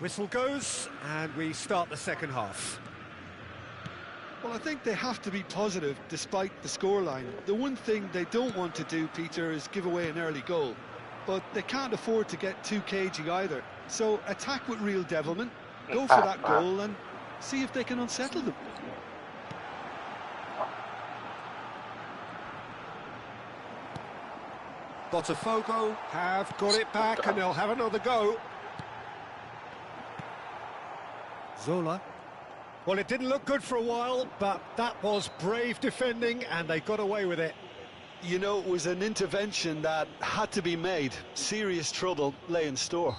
Whistle goes, and we start the second half. Well, I think they have to be positive despite the scoreline. The one thing they don't want to do, Peter, is give away an early goal. But they can't afford to get too cagey either. So attack with real devilment, go for that goal and see if they can unsettle them. Botafogo have got it back and they'll have another go. Zola. Well, it didn't look good for a while, but that was brave defending and they got away with it. You know, it was an intervention that had to be made. Serious trouble lay in store.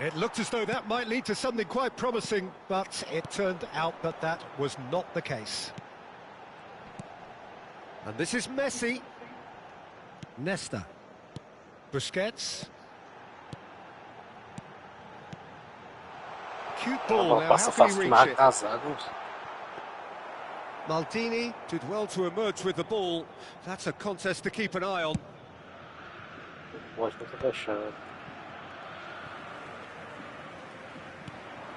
It looked as though that might lead to something quite promising, but it turned out that that was not the case. And this is Messi. Nesta. Busquets. Cute ball, now how can he reach it? Maldini did well to emerge with the ball. That's a contest to keep an eye on.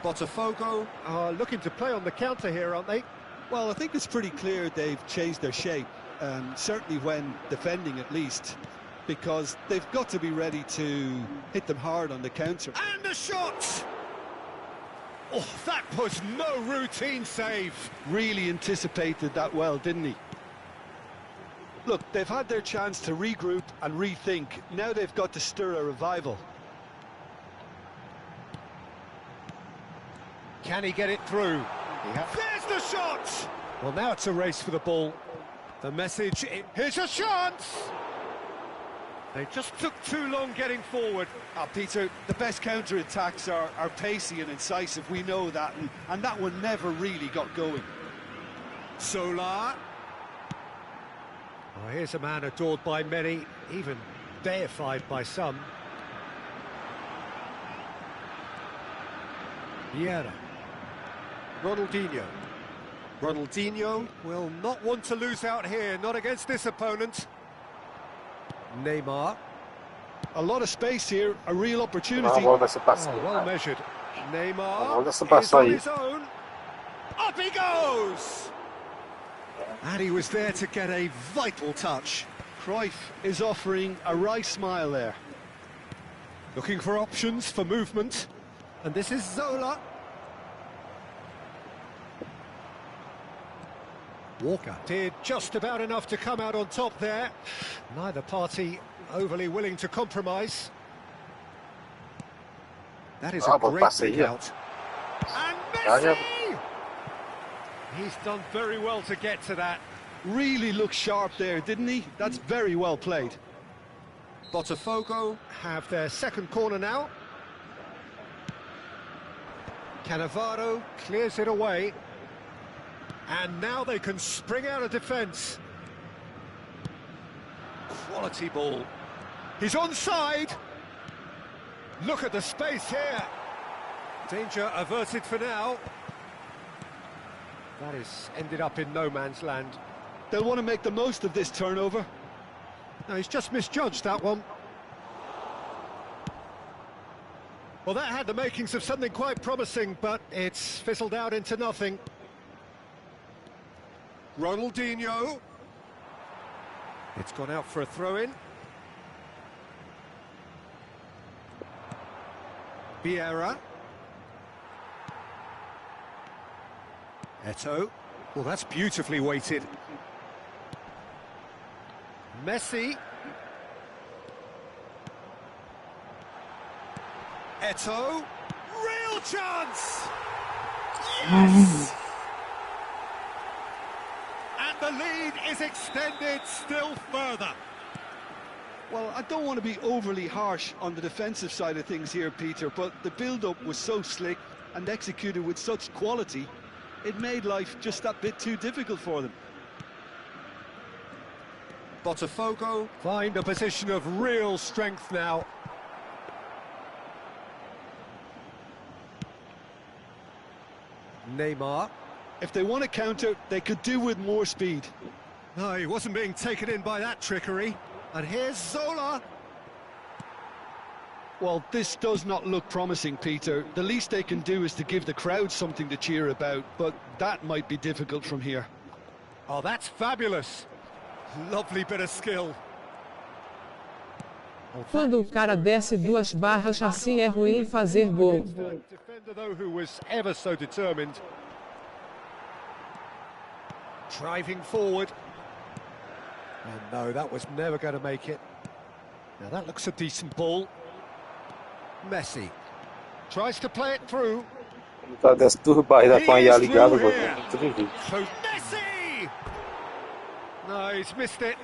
Botafogo are looking to play on the counter here, aren't they? Well, I think it's pretty clear they've changed their shape, certainly when defending at least, because they've got to be ready to hit them hard on the counter. And a shot! Oh, that was no routine save. Really anticipated that well, didn't he? Look, they've had their chance to regroup and rethink. Now they've got to stir a revival. Can he get it through? There's the shot! Well, now it's a race for the ball. The message, here's a chance! They just took too long getting forward. Peter, the best counter-attacks are pacey and incisive, we know that, and that one never really got going. Solar. Oh, here's a man adored by many, even deified by some. Vieira. Ronaldinho. Ronaldinho will not want to lose out here, not against this opponent. Neymar. A lot of space here, a real opportunity. Oh, well measured. Neymar is on his own. Up he goes! And he was there to get a vital touch. Cruyff is offering a wry smile there. Looking for options for movement. And this is Zola. Walker did just about enough to come out on top there. Neither party overly willing to compromise. That is a great dig out. And Messi! He's done very well to get to that. Really looked sharp there, didn't he? That's very well played. Botafogo have their second corner now. Cannavaro clears it away. And now they can spring out of defence. Quality ball. He's onside. Look at the space here. Danger averted for now. That is ended up in no man's land. They'll want to make the most of this turnover. No, he's just misjudged that one. Well, that had the makings of something quite promising, but it's fizzled out into nothing. Ronaldinho. It's gone out for a throw-in. Vieira. Eto'o. Well, that's beautifully weighted. Messi. Eto'o. Real chance! Yes! And the lead is extended still further. Well, I don't want to be overly harsh on the defensive side of things here, Peter, but the build-up was so slick and executed with such quality, it made life just that bit too difficult for them. Botafogo find a position of real strength now. Neymar. If they want to counter, they could do with more speed. No, he wasn't being taken in by that trickery. And here's Zola. Well, this does not look promising, Peter. The least they can do is to give the crowd something to cheer about, but that might be difficult from here. Oh, that's fabulous. Lovely bit of skill. Quando o cara desce 2 barras assim é ruim fazer gol. Defender though who was ever so determined. Driving forward. And no, that was never going to make it. Now that looks a decent ball. Messi tries to play it through. Tá dessa duas barras com a IA ligada, So Messi! No, he's missed it.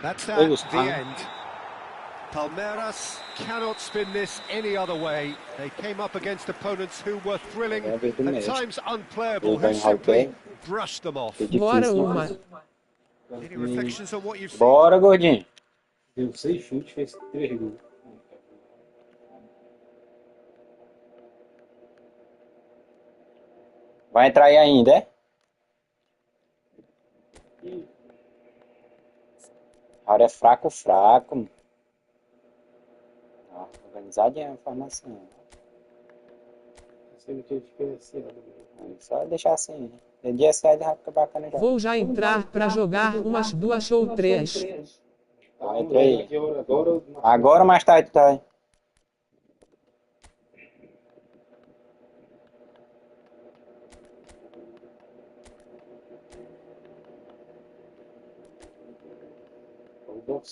That's that, the end. Palmeiras cannot spin this any other way. They came up against opponents who were thrilling, at times unplayable, who simply brushed them off. Bora uma. Any reflections on what you've seen? Bora, gordinho. Deu 6 chutes, fez 3 gols. Vai entrar aí ainda, é? A área é fraco. Organizadinha a formação. Só deixar assim. De dia sai da rápido bacana já. Vou já entrar para jogar umas 2 ou 3. Tá, entra aí. Agora ou mais tarde tá aí?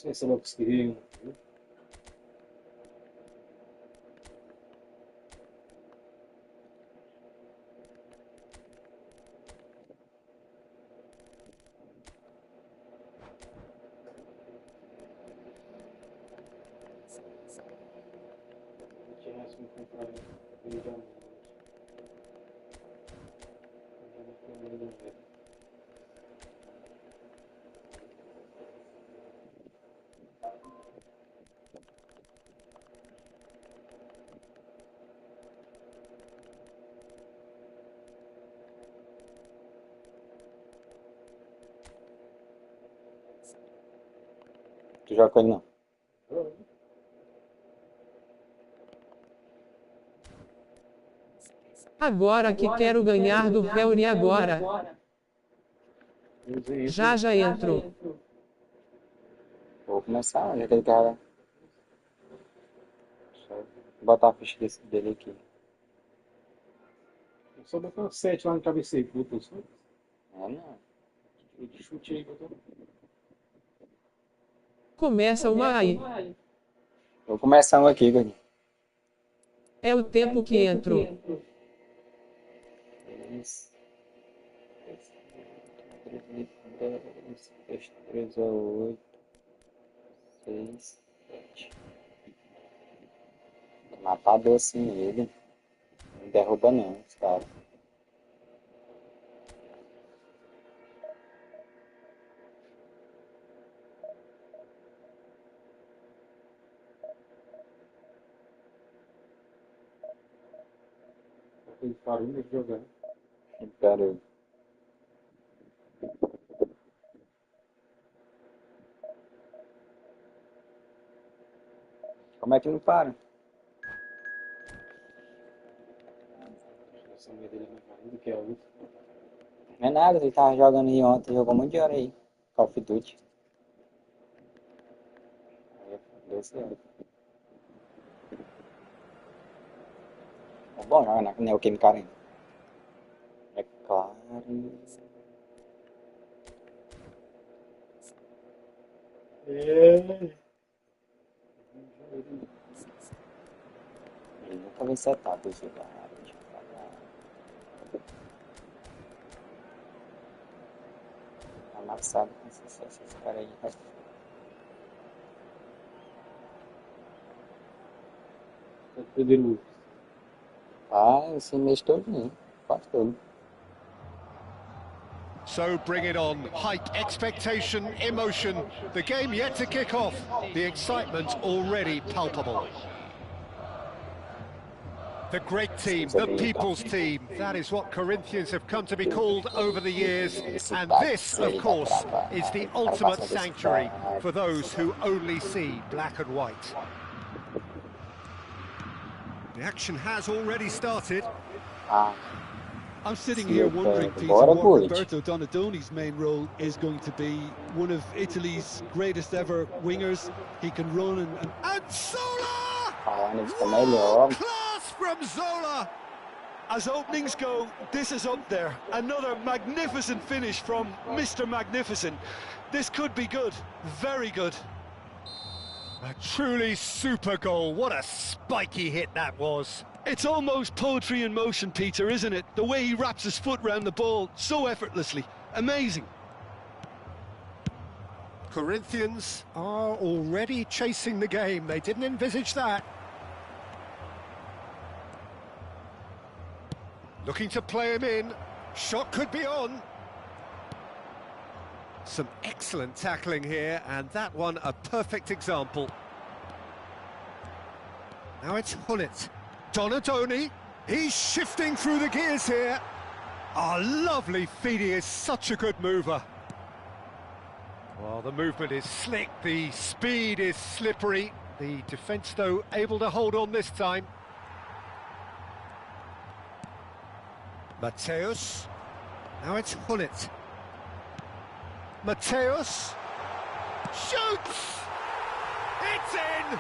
Esse não conseguiu. Tu joga com ele não? Agora que quero ganhar do Velry agora. Já entrou. Vou começar, já que ele cara. Deixa eu botar a ficha dele aqui. Só botar um 7 lá no cabeceio, botou só. Ah, não. Chute aí, botou. Começa uma aí. Vou começar um aqui, Gordinho. É o tempo que entro. 3 a 8, 6, 7. Matador assim ele. Não derruba não, esse cara. Ele parou de jogar. Parou. Como é que não para? Não é nada, ele tava jogando aí ontem, jogou muito de hora aí. Call of Duty. Aí deu certo. É bom jogar na Neoquímica ainda. É claro. Ele nunca vai setar pra jogar. Amassado com sucesso esse cara aí. Ah, esse mês todinho. Quase todo. So bring it on. Hype, expectation, emotion. The game yet to kick off. The excitement already palpable. The great team, the people's team. That is what Corinthians have come to be called over the years. And this, of course, is the ultimate sanctuary for those who only see black and white. The action has already started. I'm sitting here wondering, Peter, what Roberto Donadoni's main role is going to be. One of Italy's greatest ever wingers. He can run and Zola! Whoa, class from Zola! As openings go, this is up there. Another magnificent finish from Mr. Magnificent. This could be good, very good. A truly super goal. What a spiky hit that was. It's almost poetry in motion, Peter, isn't it? The way he wraps his foot round the ball so effortlessly. Amazing. Corinthians are already chasing the game. They didn't envisage that. Looking to play him in. Shot could be on. Some excellent tackling here, and that one a perfect example. Now it's Hullet. Donadoni, he's shifting through the gears here. Oh, lovely feed, he is such a good mover. Well, the movement is slick, the speed is slippery. The defence, though, able to hold on this time. Mateus. Now it's Hullet. Mateus. Shoots! It's in!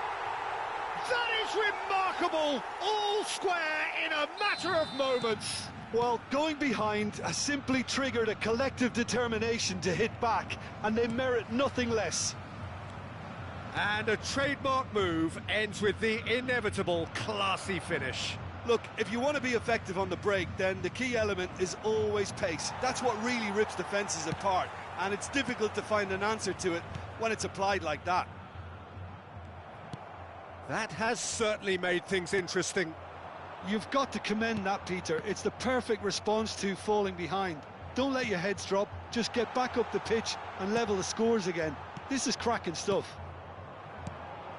That is remarkable! All square in a matter of moments. Well, going behind has simply triggered a collective determination to hit back, and they merit nothing less. And a trademark move ends with the inevitable classy finish. Look, if you want to be effective on the break, then the key element is always pace. That's what really rips defences apart, and it's difficult to find an answer to it when it's applied like that. That has certainly made things interesting. You've got to commend that, Peter. It's the perfect response to falling behind. Don't let your heads drop, just get back up the pitch and level the scores again. This is cracking stuff.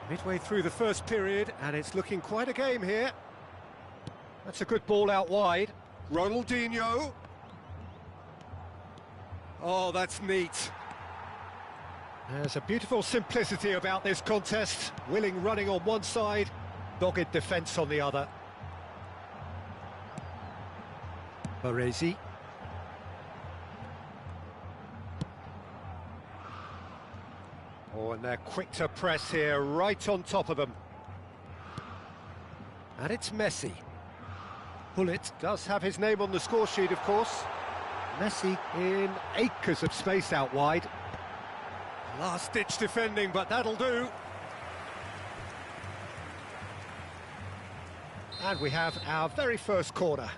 Midway through the first period, and it's looking quite a game here. That's a good ball out wide. Ronaldinho. Oh, that's neat. There's a beautiful simplicity about this contest. Willing running on one side, dogged defence on the other. Baresi. Oh, and they're quick to press here, right on top of them. And it's Messi. Hullet does have his name on the score sheet, of course. Messi in acres of space out wide. Last-ditch defending, but that'll do. And we have our very first corner.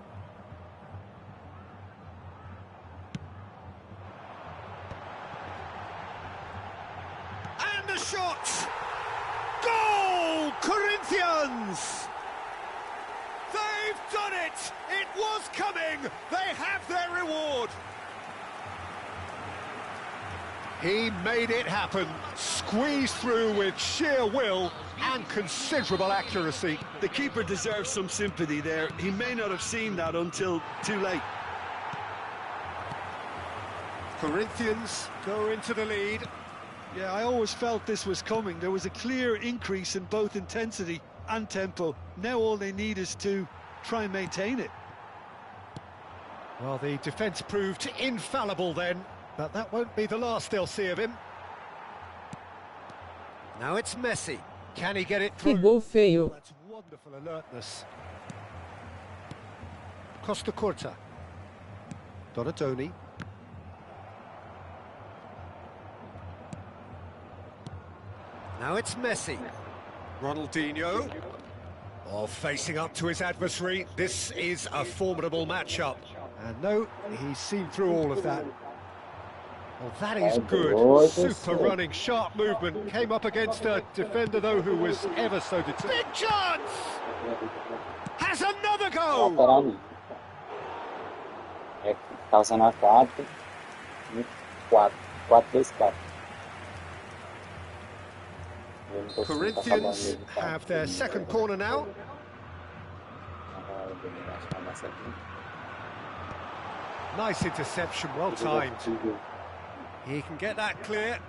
And the shot! Goal! Corinthians! They've done it! It was coming! They have their reward! He made it happen, squeezed through with sheer will and considerable accuracy. The keeper deserves some sympathy there. He may not have seen that until too late. Corinthians go into the lead. Yeah, I always felt this was coming. There was a clear increase in both intensity and tempo. Now all they need is to try and maintain it. Well, the defence proved infallible then, but that won't be the last they'll see of him. Now it's Messi. Can he get it through? Que gol feio. That's wonderful alertness. Costa Curta. Donadoni. Now it's Messi. Ronaldinho. Oh, facing up to his adversary. This is a formidable matchup. And no, he's seen through all of that. Well, that is good. Super running, sharp movement. Came up against a defender, though, who was ever so determined. Big chance! Has another go! 4-2-4. Corinthians have their second corner now. Nice interception, well timed. He can get that clear.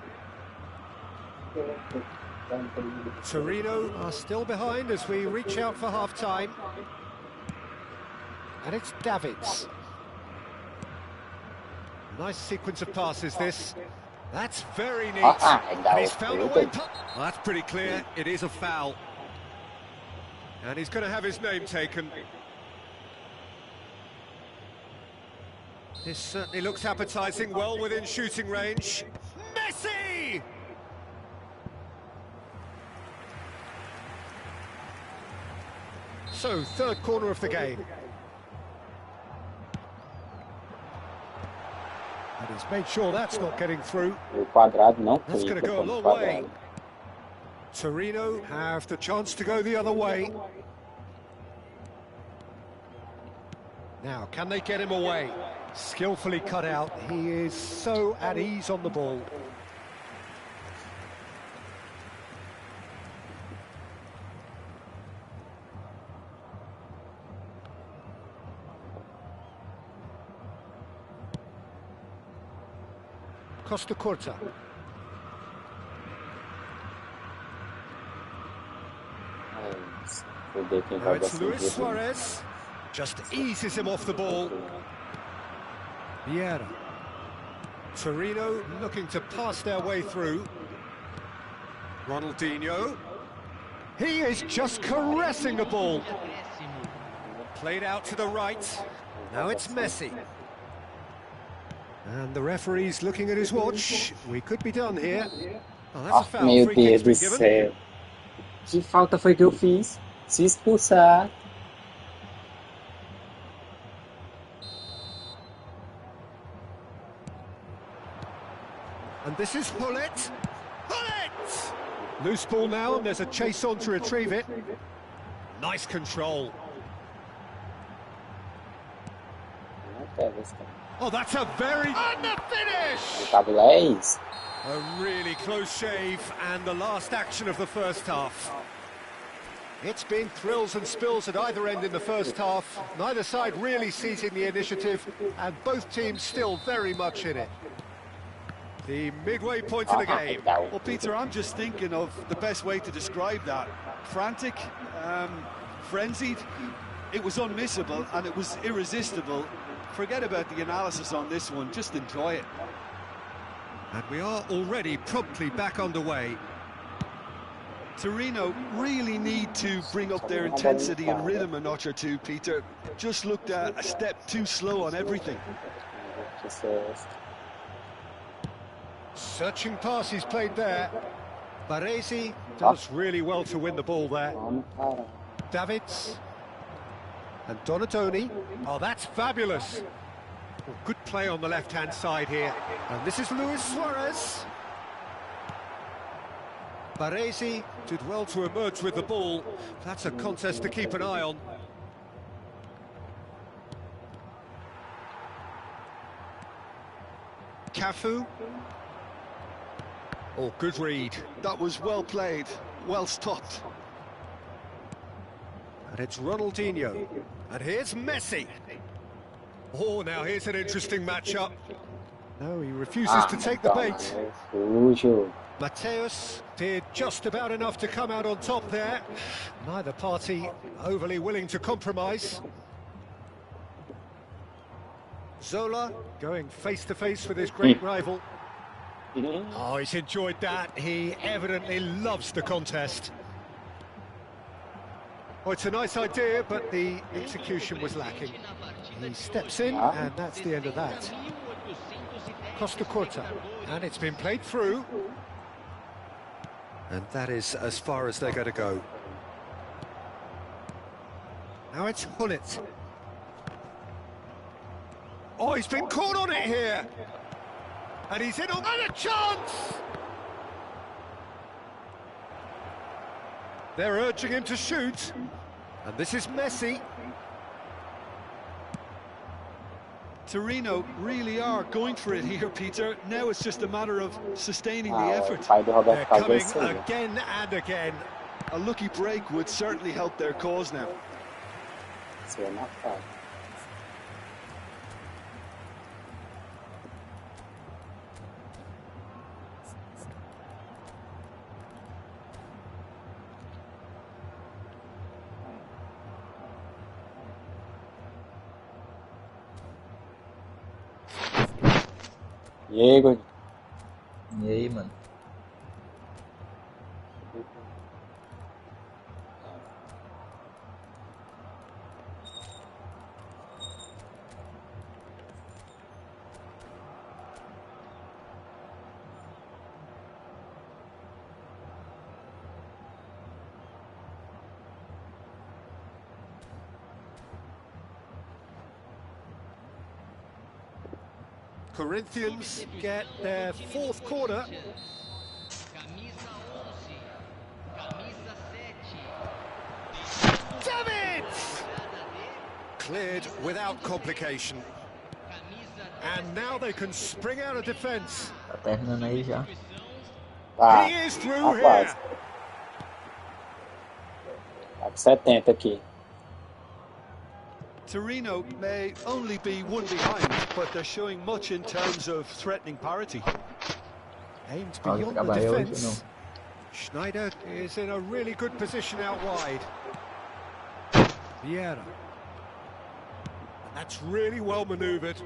Torino are still behind as we reach out for half-time. And it's Davids. Nice sequence of passes, this. That's very neat. And he's found a way. Well, that's pretty clear. It is a foul. And he's going to have his name taken. This certainly looks appetising, well within shooting range. Messi! So, third corner of the game. And he's made sure that's not getting through. That's going to go a long way. Torino have the chance to go the other way. Now, can they get him away? Skillfully cut out. He is so at ease on the ball. Costa Curta. Now it's Luis Suarez. Just eases him off the ball. Vieira. Torino looking to pass their way through. Ronaldinho. He is just caressing the ball. Played out to the right. Now it's Messi. And the referee's looking at his watch. We could be done here. Oh, that's a foul. Meu Free kick's Deus do been given. céu. Que falta foi que eu fiz? Se expulsar. And this is Hullet. Hullet! Loose ball now, and there's a chase on to retrieve it. Nice control. Oh, that's a very... And the finish! A really close shave, and the last action of the first half. It's been thrills and spills at either end in the first half. Neither side really seizing the initiative, and both teams still very much in it. The midway point of the game. Well, Peter, I'm just thinking of the best way to describe that. Frantic, frenzied. It was unmissable and it was irresistible. Forget about the analysis on this one, just enjoy it. And we are already promptly back underway. Torino really need to bring up their intensity and rhythm a notch or two, Peter. Just looked a step too slow on everything. Searching pass he's played there. Baresi does really well to win the ball there. Davids. And Donatoni. Oh, that's fabulous. Well, good play on the left-hand side here. And this is Luis Suarez. Baresi did well to emerge with the ball. That's a contest to keep an eye on. Cafu. Oh, good read. That was well played, well stopped. And it's Ronaldinho. And here's Messi. Oh, now here's an interesting matchup. No, he refuses to take the bait. Mateus did just about enough to come out on top there. Neither party overly willing to compromise. Zola going face-to-face with his great rival. Oh, he's enjoyed that. He evidently loves the contest. Oh, it's a nice idea, but the execution was lacking. He steps in, and that's the end of that. Costa Curta, and it's been played through. And that is as far as they're going to go. Now it's Hullet. Oh, he's been caught on it here. And he's in on a chance! They're urging him to shoot. And this is Messi. Torino really are going for it here, Peter. Now it's just a matter of sustaining the effort. They're coming again and again. A lucky break would certainly help their cause now. E aí, Gordinho? E aí, mano? Corinthians get their fourth corner. David! Cleared without complication. And now they can spring out of defense. Tá terminando aí já. He is through here. Tá com 70 aqui. Torino may only be one behind, but they're showing much in terms of threatening parity. Aimed beyond the defence. Schneider is in a really good position out wide. Vieira. That's really well manoeuvred.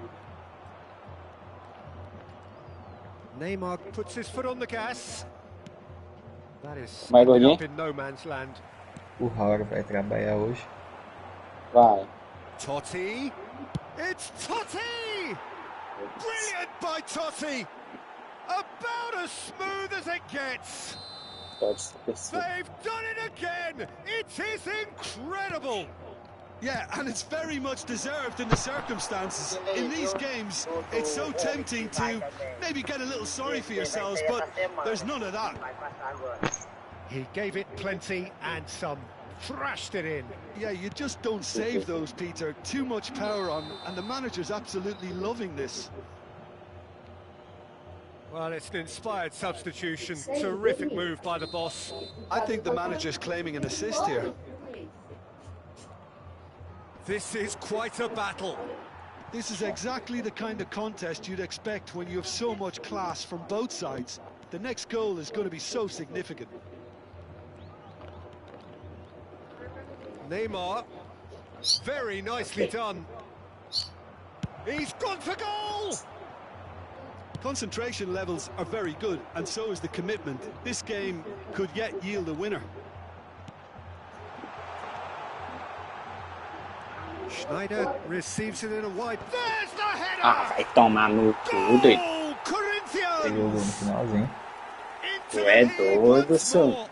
Neymar puts his foot on the gas. That is up in no man's land. O Howard vai trabalhar hoje. Vai. Totti. It's Totti! Brilliant by Totti! About as smooth as it gets. They've done it again! It is incredible! Yeah, and it's very much deserved in the circumstances. In these games, it's so tempting to maybe get a little sorry for yourselves, but there's none of that. He gave it plenty and some. Thrashed it in. Yeah, you just don't save those, Peter. Too much power on, and the manager's absolutely loving this. Well, it's an inspired substitution. Terrific move by the boss. I think the manager's claiming an assist here. This is quite a battle. This is exactly the kind of contest you'd expect when you have so much class from both sides. The next goal is going to be so significant. Neymar, very nicely done. He's gone for goal! Concentration levels are very good, and so is the commitment. This game could yet yield a winner. Schneider receives it in a wide... There's the header! Vai tomar no tudo. Corinthians! Tu é doido, senhor.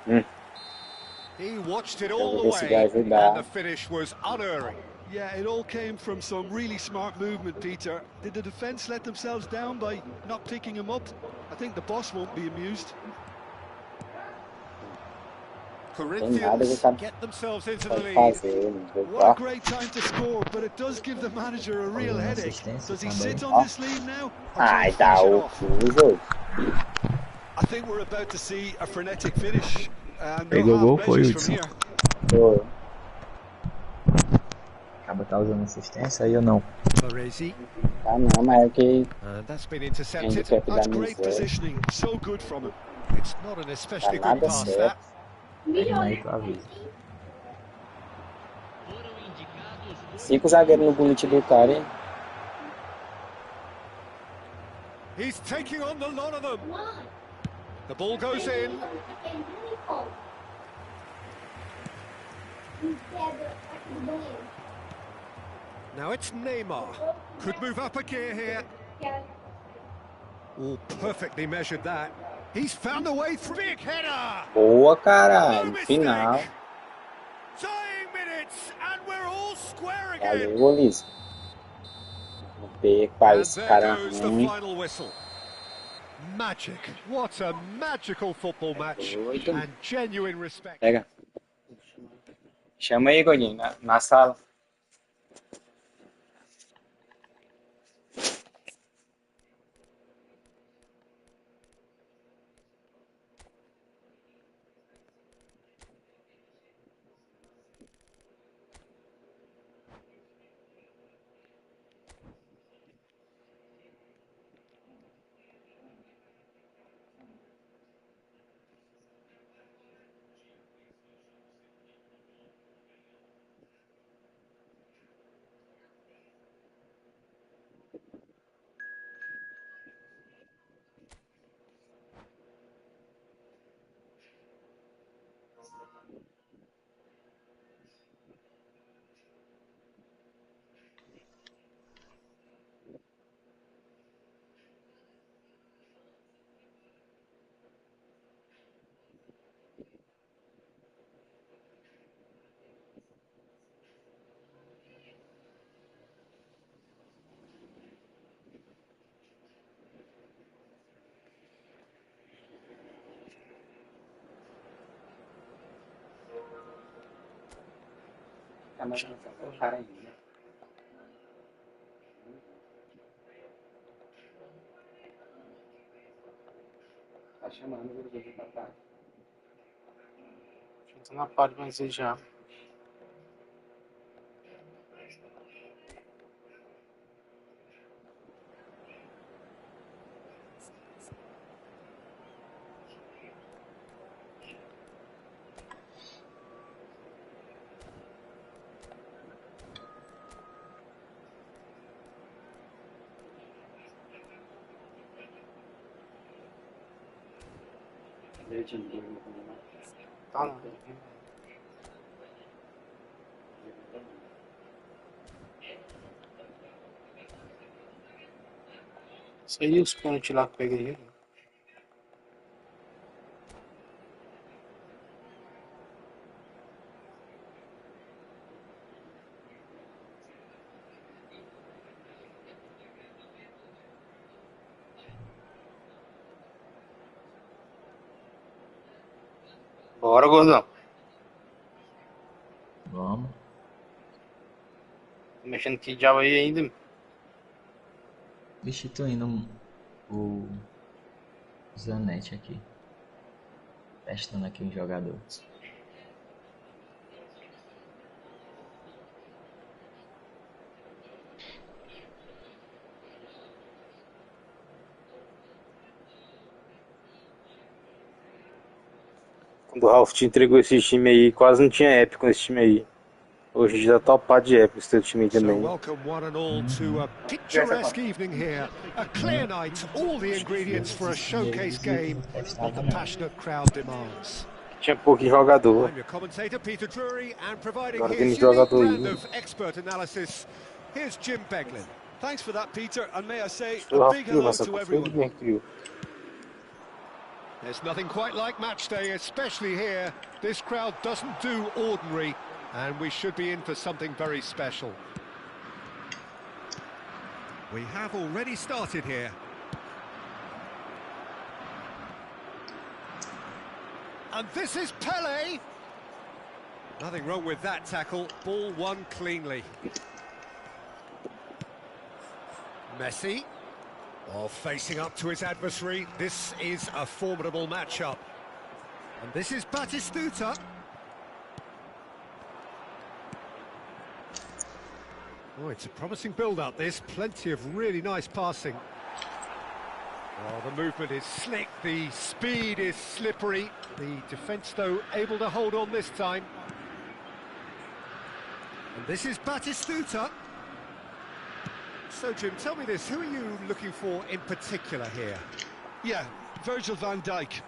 He watched it all the way, and the finish was unerring. Yeah, it all came from some really smart movement, Peter. Did the defence let themselves down by not picking him up? I think the boss won't be amused. Corinthians get themselves into the lead. What a great time to score, but it does give the manager a real headache. Does he sit on this lead now? I think we're about to see a frenetic finish. Pegou o gol, foi o Hudson. Acaba tá usando assistência aí ou não? Ah, não, mas é que... That's been intercepted. That's great positioning, so good from him. It's not an especially good pass, that. Aí tu avisa. 5 zagueiros no bullet do cara, hein? He's taking on the lot of them. The ball goes in. Now it's Neymar. Could move up a gear here. Oh, perfectly measured that. He's found a way through. Big header. Boa, caralho. Final. Dying minutes, and we're all square again. Valeu, Liz. And there goes the final whistle. Magic. What a magical football match. And genuine respect. Pega. Chama aí, Godinho, na sala. O cara ainda. Tá chamando o jogador pra trás. Tá na parte de vencer já. Tá não. Isso aí, os pênaltis lá que peguei. Bora, gordão. Vamos. Tô mexendo que diabo aí ainda. Vixe, tô indo o Zanetti aqui. Testando aqui um jogador. Quando o Ralf te entregou esse time aí, quase não tinha épico nesse time aí. Hoje já tá topado de épico esse teu time aí So também. welcome one and all to a picturesque evening here. A clear night, all the ingredients for a showcase game that the passionate crowd demands. Tinha pouco jogador. I'm your commentator Peter Drury, and providing Agora tem his unique jogador brand aí. of expert analysis, here's Jim Beglin. Thanks for that, Peter, and may I say O a Ralf big criou, hello nossa, to foi everyone. bem que criou. There's nothing quite like match day, especially here. This crowd doesn't do ordinary, and we should be in for something very special. We have already started here. And this is Pele. Nothing wrong with that tackle. Ball won cleanly. Messi. Oh, facing up to his adversary. This is a formidable matchup. And this is Batistuta. Oh, it's a promising build-up, this. Plenty of really nice passing. Oh, the movement is slick, the speed is slippery. The defence, though, able to hold on this time. And this is Batistuta. So, Jim, tell me this, who are you looking for in particular here? Yeah, Virgil van Dijk.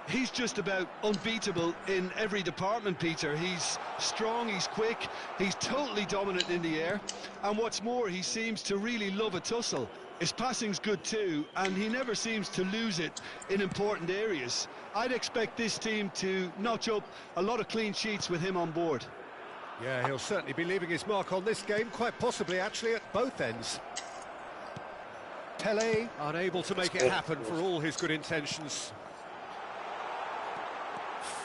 He's just about unbeatable in every department, Peter. He's strong, he's quick, he's totally dominant in the air. And what's more, he seems to really love a tussle. His passing's good too, and he never seems to lose it in important areas. I'd expect this team to notch up a lot of clean sheets with him on board. Yeah, he'll certainly be leaving his mark on this game, quite possibly actually at both ends. Pele unable to make it happen for all his good intentions.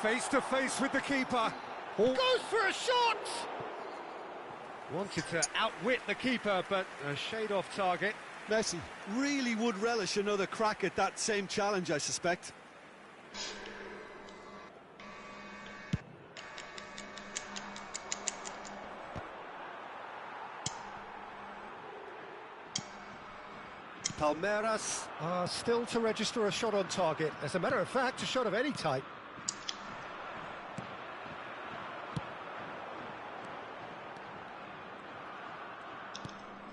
Face to face with the keeper. Goes for a shot! Wanted to outwit the keeper, but a shade off target. Messi really would relish another crack at that same challenge, I suspect. Palmeiras are still to register a shot on target. As a matter of fact, a shot of any type.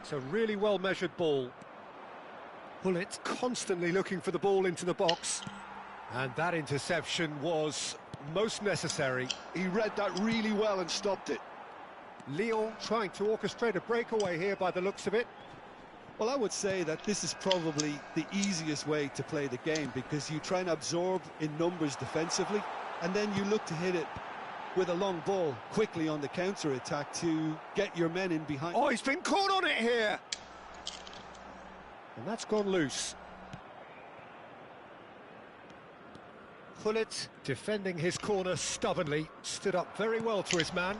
It's a really well-measured ball. Bullet constantly looking for the ball into the box. And that interception was most necessary. He read that really well and stopped it. Lyon trying to orchestrate a breakaway here by the looks of it. Well, I would say that this is probably the easiest way to play the game, because you try and absorb in numbers defensively, and then you look to hit it with a long ball quickly on the counter-attack to get your men in behind. Oh, he's been caught on it here! And that's gone loose. Pullet, defending his corner stubbornly, stood up very well to his man.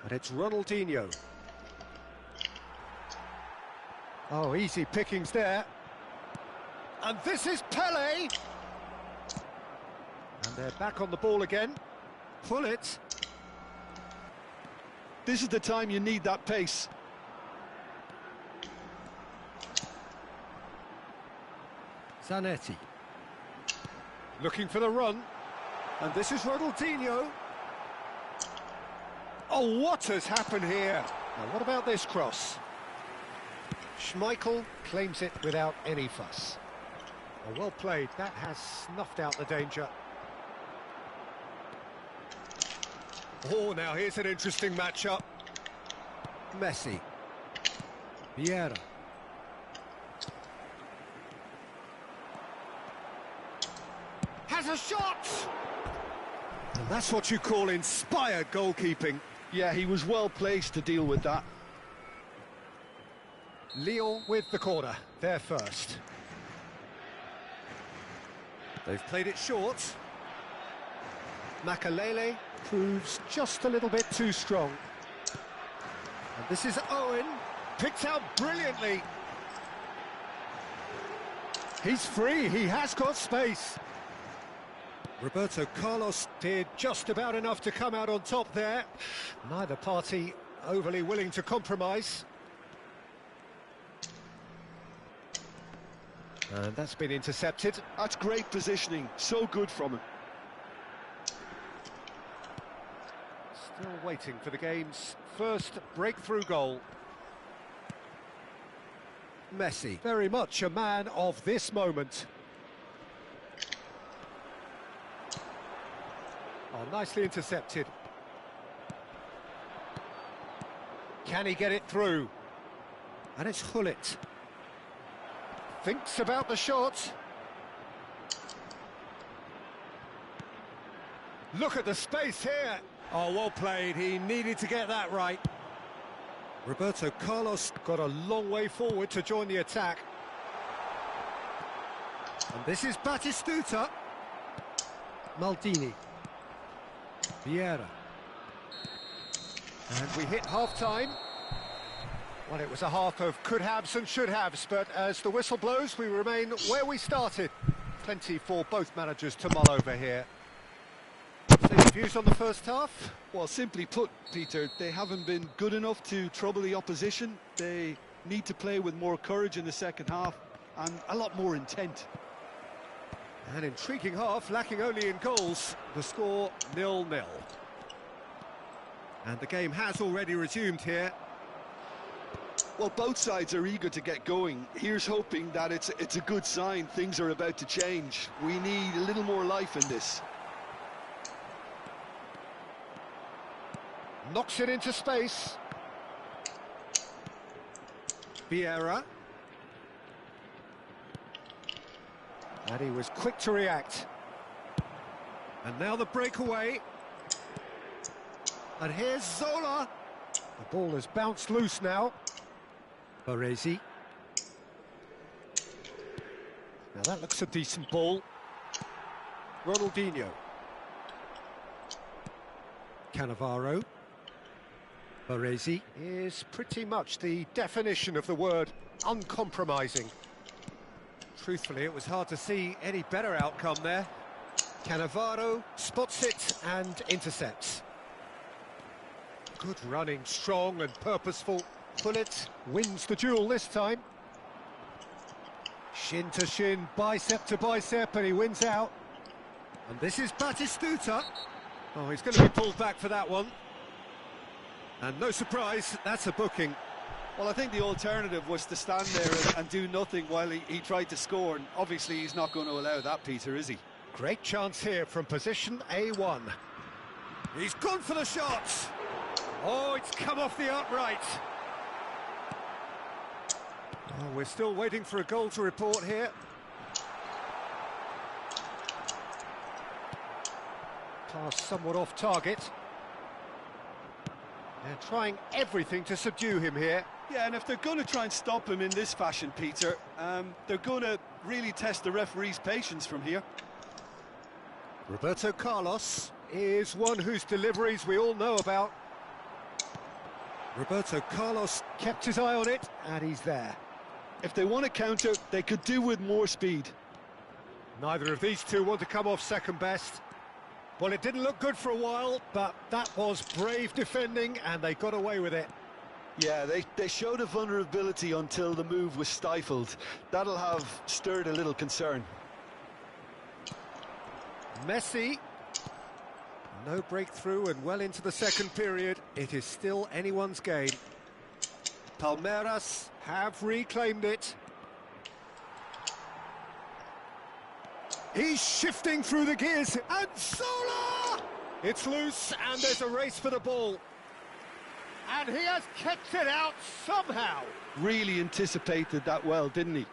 And it's Ronaldinho. Oh, easy pickings there. And this is Pele! And they're back on the ball again. Pullet. This is the time you need that pace. Zanetti. Looking for the run. And this is Ronaldinho. Oh, what has happened here? Now, what about this cross? Schmeichel claims it without any fuss. Oh, well played. That has snuffed out the danger. Oh, now here's an interesting matchup. Messi. Vieira. Has a shot! And that's what you call inspired goalkeeping. Yeah, he was well placed to deal with that. Lyon with the corner, they're first. They've played it short. Makalele proves just a little bit too strong. And this is Owen, picked out brilliantly. He's free, he has got space. Roberto Carlos did just about enough to come out on top there. Neither party overly willing to compromise. And that's been intercepted. That's great positioning, so good from him. Still waiting for the game's first breakthrough goal. Messi, very much a man of this moment. Oh, nicely intercepted. Can he get it through? And it's Hullet. Thinks about the shot. Look at the space here. Oh, well played. He needed to get that right. Roberto Carlos got a long way forward to join the attack. And this is Batistuta. Maldini. Vieira. And we hit half-time. Well, it was a half of could-haves and should-haves, but as the whistle blows, we remain where we started. Plenty for both managers to mull over here. So your views on the first half? Well, simply put, Peter, they haven't been good enough to trouble the opposition. They need to play with more courage in the second half and a lot more intent. An intriguing half, lacking only in goals. The score 0-0. And the game has already resumed here. Well, both sides are eager to get going. Here's hoping that it's a good sign. Things are about to change. We need a little more life in this. Knocks it into space. Vieira. And he was quick to react. And now the breakaway. And here's Zola. The ball has bounced loose now. Baresi. Now that looks a decent ball. Ronaldinho. Cannavaro. Baresi is pretty much the definition of the word uncompromising. Truthfully, it was hard to see any better outcome there. Cannavaro spots it and intercepts. Good running, strong and purposeful. Pullet wins the duel this time. Shin to shin, bicep to bicep, and he wins out. And this is Batistuta. Oh, he's going to be pulled back for that one. And no surprise, that's a booking. Well, I think the alternative was to stand there and do nothing while he tried to score, and obviously he's not going to allow that, Peter, is he? Great chance here from position A1. He's gone for the shot. Oh, it's come off the upright. Oh, we're still waiting for a goal to report here. Pass somewhat off target. They're trying everything to subdue him here. Yeah, and if they're going to try and stop him in this fashion, Peter, they're going to really test the referee's patience from here. Roberto Carlos is one whose deliveries we all know about. Roberto Carlos kept his eye on it, and he's there. If they want to counter, they could do with more speed. Neither of these two want to come off second best. Well, it didn't look good for a while, but that was brave defending, and they got away with it. Yeah, they showed a vulnerability until the move was stifled. That'll have stirred a little concern. Messi. No breakthrough and well into the second period. It is still anyone's game. Palmeiras have reclaimed it. He's shifting through the gears, and Sola! It's loose, and there's a race for the ball. And he has kept it out somehow. Really anticipated that well, didn't he?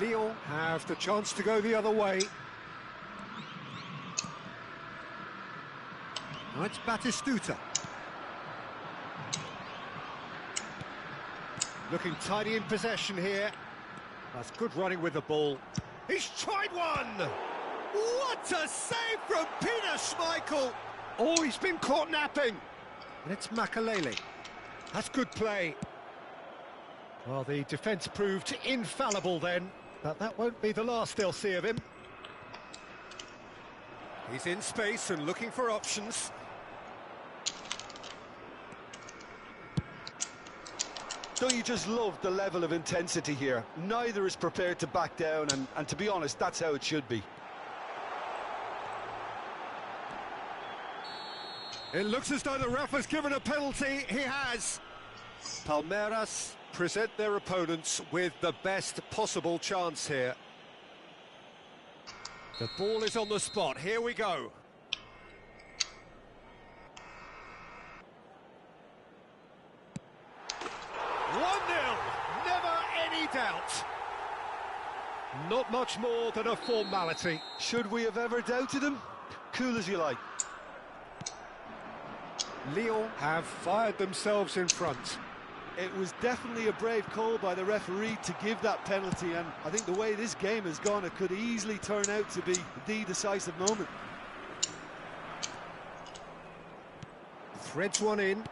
Lyon have the chance to go the other way. Now it's Batistuta. Looking tidy in possession here. That's good running with the ball. He's tried one! What a save from Peter Schmeichel! Oh, he's been caught napping. And it's Makalele. That's good play. Well, the defence proved infallible then, but that won't be the last they'll see of him. He's in space and looking for options. Don't you just love the level of intensity here? Neither is prepared to back down, and to be honest, that's how it should be. It looks as though the ref has given a penalty. He has. Palmeiras present their opponents with the best possible chance here. The ball is on the spot. Here we go. Doubt. Not much more than a formality. Should we have ever doubted him? Cool as you like. Lyon have fired themselves in front. It was definitely a brave call by the referee to give that penalty, and I think the way this game has gone, it could easily turn out to be the decisive moment. Threads one in.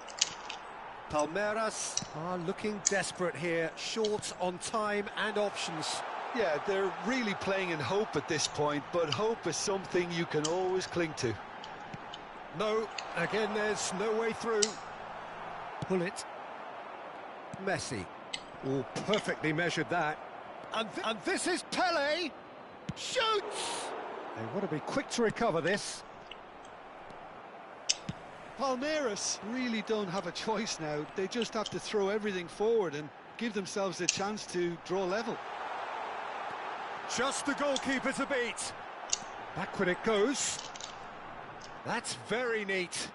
Palmeiras are looking desperate here, short on time and options. Yeah, they're really playing in hope at this point, but hope is something you can always cling to. No, again there's no way through. Pull it. Messi. Oh, perfectly measured that. And this is Pele. Shoots! They want to be quick to recover this. Palmeiras really don't have a choice now. They just have to throw everything forward and give themselves a chance to draw level. Just the goalkeeper to beat. Backward it goes. That's very neat.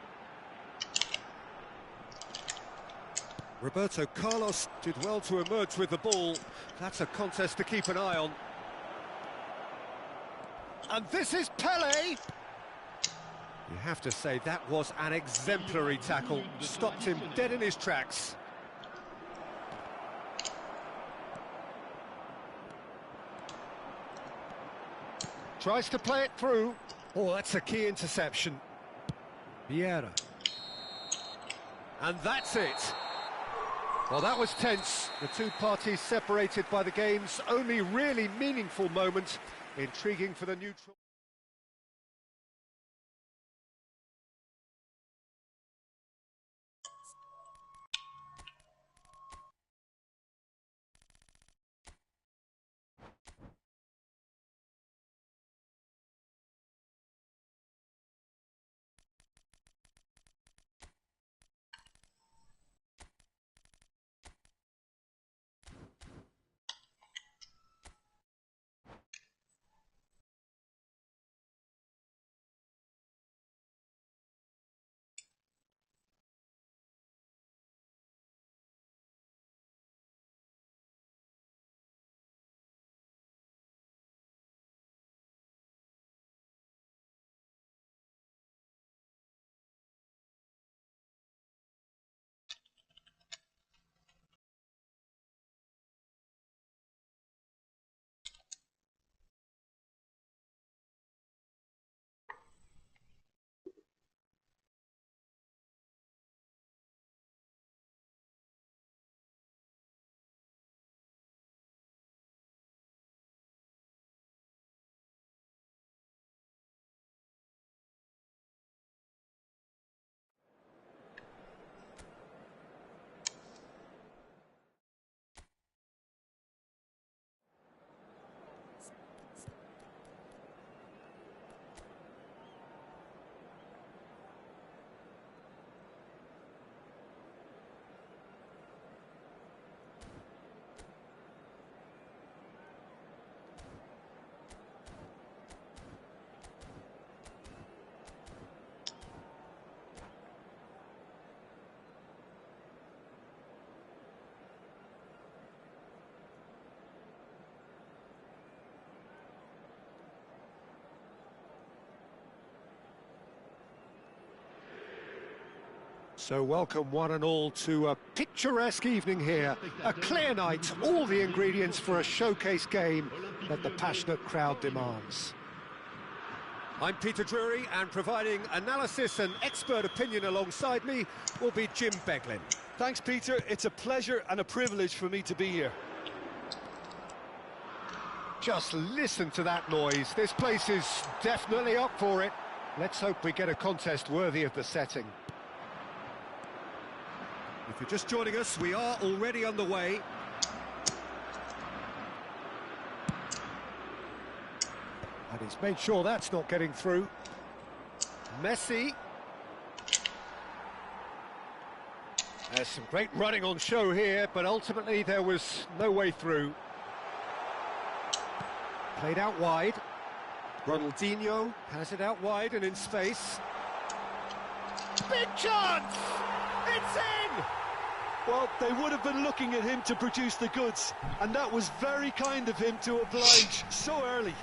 Roberto Carlos did well to emerge with the ball. That's a contest to keep an eye on. And this is Pele. You have to say that was an exemplary tackle. Stopped him dead in his tracks. Tries to play it through. Oh, that's a key interception. Vieira. And that's it. Well, that was tense. The two parties separated by the game's only really meaningful moment. Intriguing for the neutral. So welcome one and all to a picturesque evening here. A clear night, all the ingredients for a showcase game that the passionate crowd demands. I'm Peter Drury, and providing analysis and expert opinion alongside me will be Jim Beglin. Thanks, Peter. It's a pleasure and a privilege for me to be here. Just listen to that noise. This place is definitely up for it. Let's hope we get a contest worthy of the setting. If you're just joining us, we are already underway. And he's made sure that's not getting through. Messi. There's some great running on show here, but ultimately there was no way through. Played out wide. Ronaldinho has it out wide and in space. Big chance! It's in! Well, they would have been looking at him to produce the goods, and that was very kind of him to oblige so early.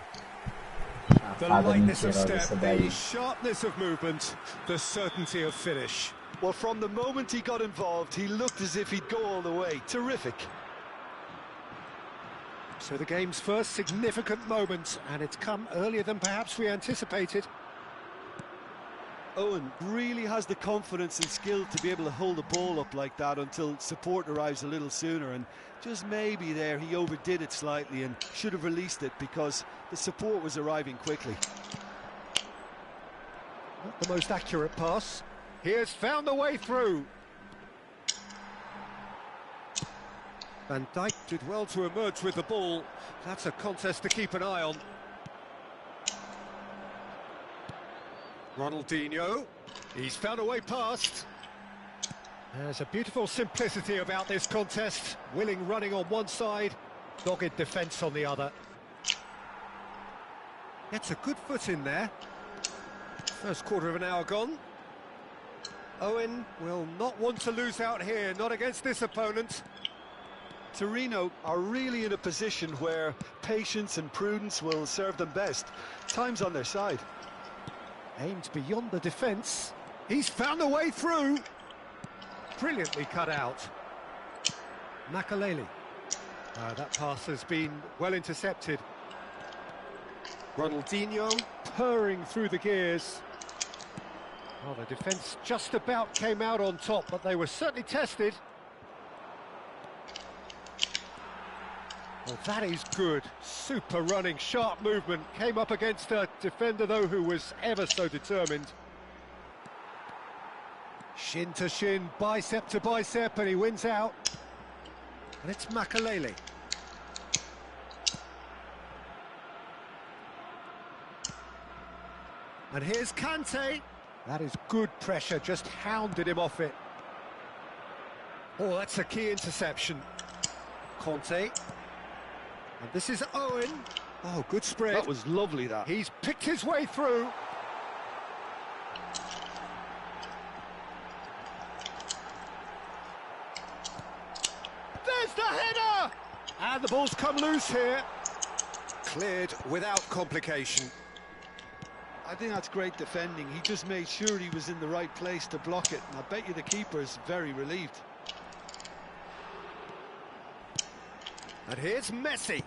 The lightness of step, the sharpness of movement, the certainty of finish. Well, from the moment he got involved, he looked as if he'd go all the way. Terrific. So the game's first significant moment, and it's come earlier than perhaps we anticipated. Owen really has the confidence and skill to be able to hold the ball up like that until support arrives a little sooner, and just maybe there he overdid it slightly and should have released it because the support was arriving quickly. Not the most accurate pass. He has found a way through. Van Dijk did well to emerge with the ball. That's a contest to keep an eye on. Ronaldinho, he's found a way past. There's a beautiful simplicity about this contest. Willing running on one side, dogged defence on the other. Gets a good foot in there. First quarter of an hour gone. Owen will not want to lose out here, not against this opponent. Torino are really in a position where patience and prudence will serve them best. Time's on their side. Aimed beyond the defence. He's found a way through. Brilliantly cut out. Makaleli. That pass has been well intercepted. Ronaldinho purring through the gears. Well, the defence just about came out on top, but they were certainly tested. Well, that is good. Super running, sharp movement. Came up against a defender, though, who was ever so determined. Shin to shin, bicep to bicep, and he wins out. And it's Makaleli. And here's Kante. That is good pressure, just hounded him off it. Oh, that's a key interception. Conte. And this is Owen. Oh, good spread. That was lovely, that. He's picked his way through. There's the header! And the ball's come loose here. Cleared without complication. I think that's great defending. He just made sure he was in the right place to block it. And I bet you the keeper's very relieved. And here's Messi.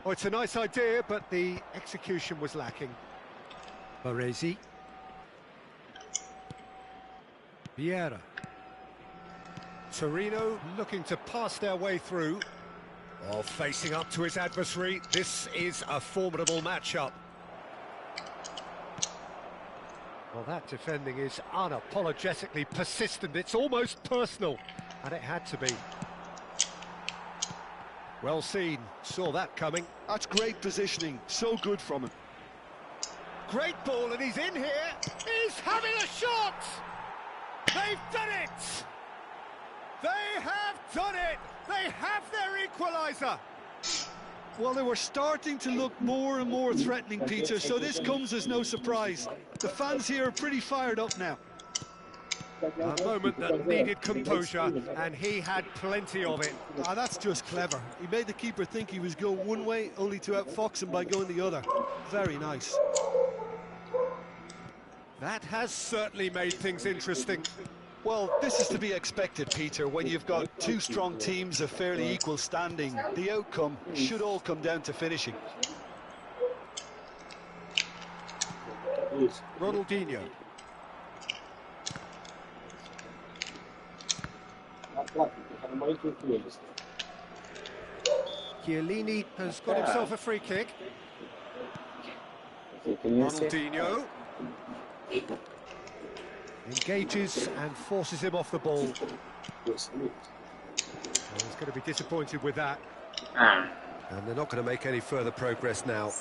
Oh, it's a nice idea, but the execution was lacking. Baresi. Vieira. Torino looking to pass their way through. While facing up to his adversary, this is a formidable matchup. Well, that defending is unapologetically persistent. It's almost personal, and it had to be. Well seen, saw that coming. That's great positioning, so good from him. Great ball, and he's in here. He's having a shot! They've done it! They have done it! They have their equaliser! Well, they were starting to look more and more threatening, Peter, so this comes as no surprise. The fans here are pretty fired up now. A moment that needed composure, and he had plenty of it. That's just clever. He made the keeper think he was going one way, only to outfox him by going the other. Very nice. That has certainly made things interesting. Well, this is to be expected, Peter. When you've got two strong teams of fairly equal standing, the outcome should all come down to finishing. Ronaldinho. Chiellini has got himself a free kick. Ronaldinho engages and forces him off the ball. Well, he's going to be disappointed with that. And they're not going to make any further progress now.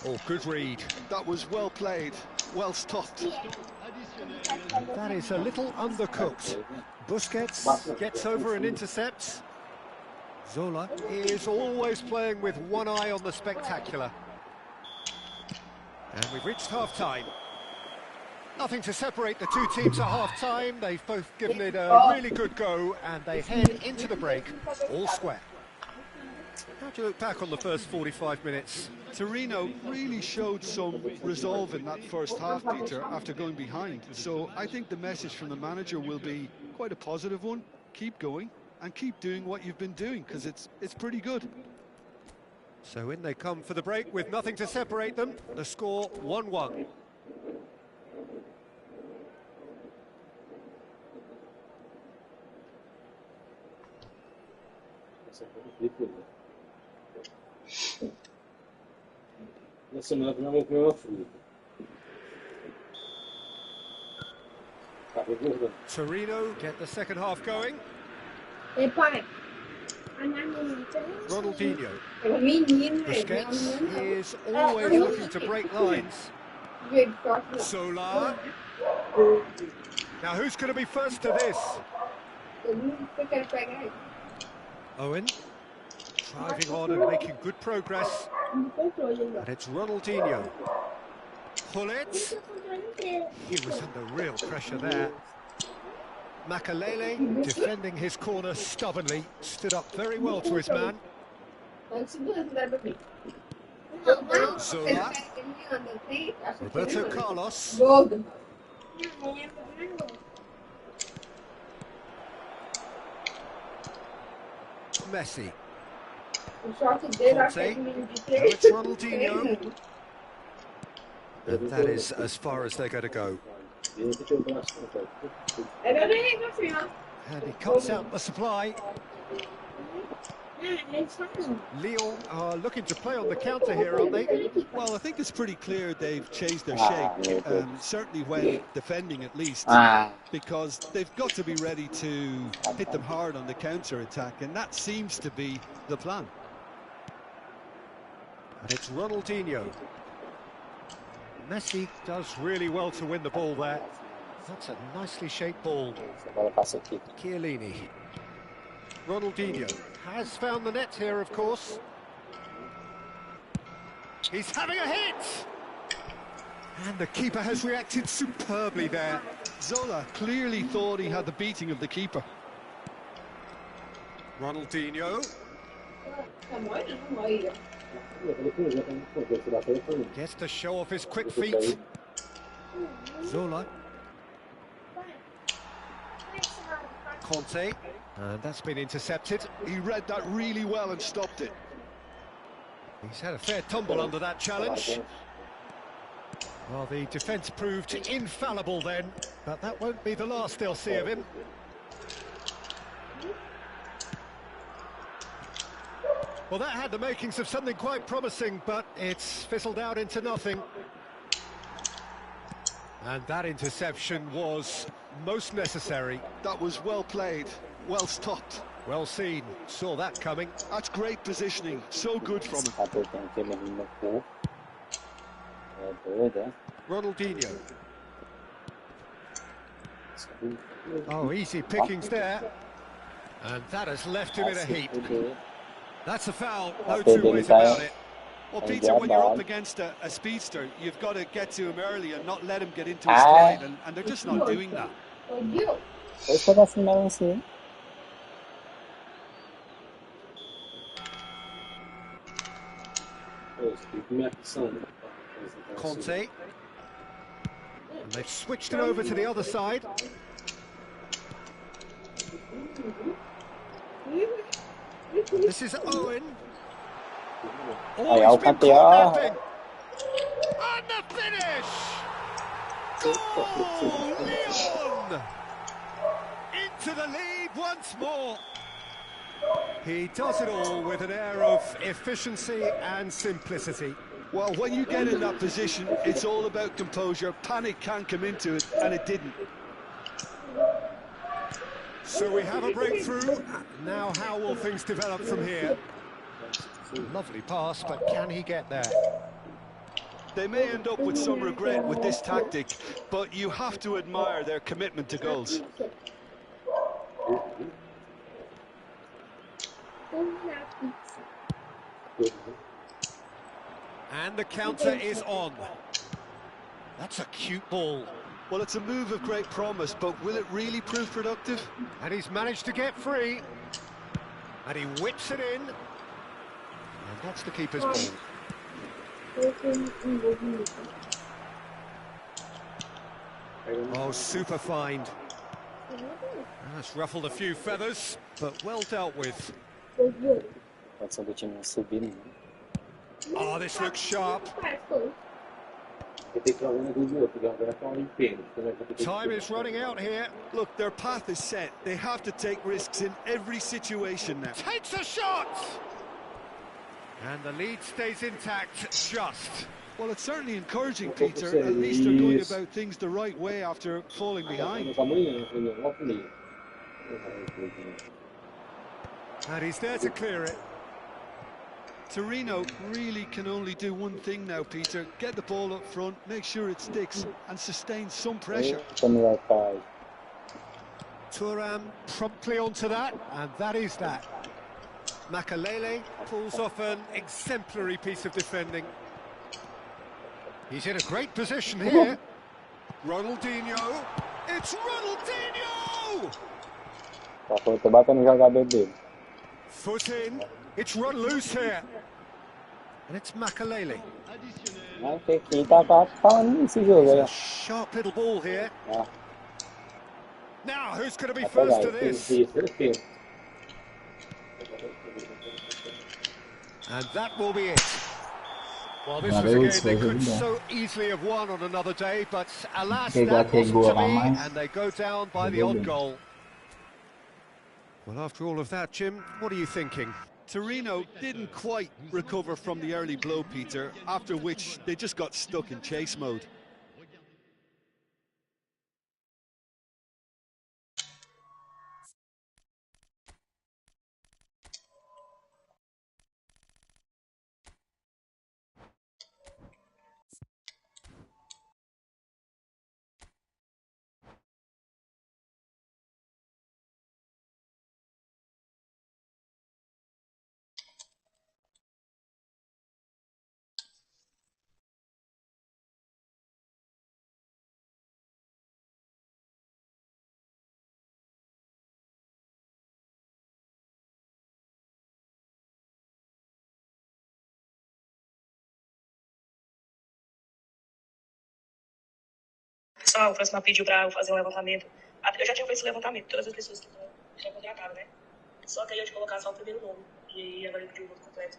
Oh, good read. That was well played, well stopped. That is a little undercooked. Busquets gets over and intercepts. Zola is always playing with one eye on the spectacular. And we've reached half-time. Nothing to separate the two teams at half-time. They've both given it a really good go, and they head into the break all square. How do you look back on the first 45 minutes? Torino really showed some resolve in that first half, Peter, after going behind. So I think the message from the manager will be quite a positive one. Keep going and keep doing what you've been doing, because it's pretty good. So in they come for the break with nothing to separate them. The score 1-1. Torino get the second half going. Ronaldinho. Busquets is always looking to break lines. Solar. Now who's going to be first to this? Owen. Driving on and making good progress. And it's Ronaldinho. Pullets. He was under real pressure there. Makalele, defending his corner stubbornly, stood up very well to his man. Zola. Roberto Carlos. Messi. Conte. Now it's Ronaldinho. And that is as far as they're going to go. And he cuts out the supply. Lyon are looking to play on the counter here, aren't they? Well, I think it's pretty clear they've changed their shape, certainly when defending at least, because they've got to be ready to hit them hard on the counter-attack, and that seems to be the plan. And it's Ronaldinho. Messi does really well to win the ball there. That's a nicely shaped ball. Chiellini. Ronaldinho has found the net here, of course. He's having a hit! And the keeper has reacted superbly there. Zola clearly thought he had the beating of the keeper. Ronaldinho. Gets to show off his quick feet. Zola. Conte. And that's been intercepted. He read that really well and stopped it. He's had a fair tumble under that challenge. Well, the defence proved infallible then, but that won't be the last they'll see of him. Well, that had the makings of something quite promising, but it's fizzled out into nothing. And that interception was most necessary. That was well played, well stopped. Well seen, saw that coming. That's great positioning, so good from him. Ronaldinho. Oh, easy pickings there. And that has left him in a heap. That's a foul, no two ways about it. Well, Peter, when you're up against a speedster, you've got to get to him early and not let him get into his stride, and they're just not doing that. Conte. And they've switched it over to the other side. This is Owen. Oh, he's been caught napping. And the finish! Goal! Leon! Into the lead once more. He does it all with an air of efficiency and simplicity. Well, when you get in that position, it's all about composure. Panic can't come into it, and it didn't. So we have a breakthrough. Now how will things develop from here? Lovely pass, but can he get there? They may end up with some regret with this tactic, but you have to admire their commitment to goals. And the counter is on. That's a cute ball. Well, it's a move of great promise, but will it really prove productive? And he's managed to get free. And he whips it in. And that's the keeper's ball. Oh, super find. That's ruffled a few feathers, but well dealt with. Oh, this looks sharp. Time is running out here. Look, their path is set. They have to take risks in every situation now. Takes a shot! And the lead stays intact, just. Well, it's certainly encouraging, Peter. At least they're going about things the right way after falling behind. And he's there to clear it. Torino really can only do one thing now, Peter. Get the ball up front, make sure it sticks, and sustain some pressure. Thuram promptly onto that, and that is that. Makalele pulls off an exemplary piece of defending. He's in a great position here. Ronaldinho. It's Ronaldinho! Foot in. It's run loose here. And it's Makalele. A sharp little ball here. Now, who's going to be first to this? And that will be it. Well, this was a game they could so easily have won on another day, but alas, that wasn't to be, and they go down by the odd goal. Well, after all of that, Jim, what are you thinking? Torino didn't quite recover from the early blow, Peter, after which they just got stuck in chase mode. Pessoal, o próximo pediu para eu fazer um levantamento. Eu já tinha feito esse levantamento, todas as pessoas que estão contratadas, né? Só que aí eu de colocar só o primeiro nome. E agora ele pediu o nome completo.